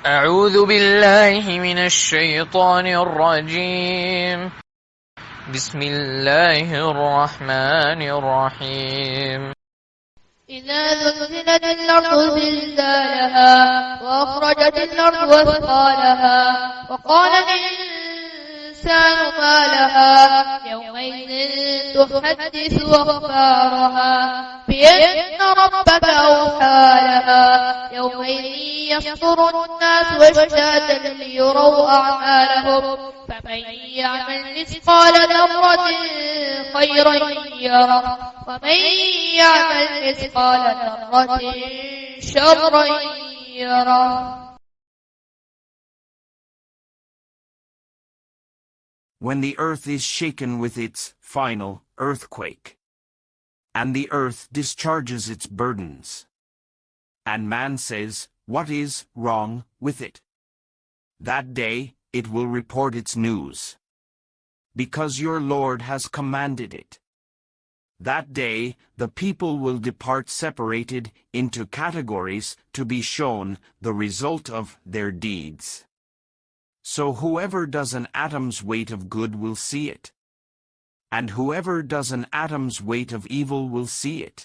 أعوذ بالله من الشيطان الرجيم. بسم الله الرحمن الرحيم. إذا زلزلت الأرض زلزالها وأخرجت الأرض أثقالها وقال الإنسان ما لها يومئذ تحدث أخبارها بأن ربك أوحى لها يومئذ يصدر الناس أشتاتا ليروا أعمالهم فمن يعمل مثقال ذرة خيرا يره ومن يعمل مثقال ذرة شرا يره. When the earth is shaken with its final earthquake, and the earth discharges its burdens, and man says, "What is wrong with it?" That day it will report its news, because your Lord has commanded it. That day the people will depart separated into categories to be shown the result of their deeds. So whoever does an atom's weight of good will see it, and whoever does an atom's weight of evil will see it.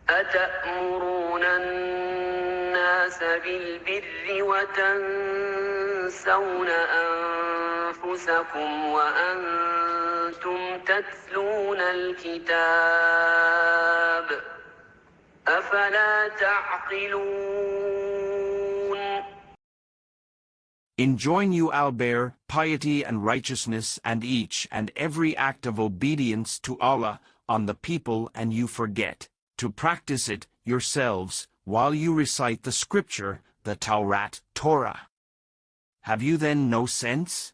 أتأمرون الناس بالبر وتنسون أنفسكم وأنتم تتلون الكتاب أفلا تعقلون. Enjoin you albeit piety and righteousness and each and every act of obedience to Allah on the people, and you forget to practice it yourselves while you recite the scripture, the Torah. Have you then no sense?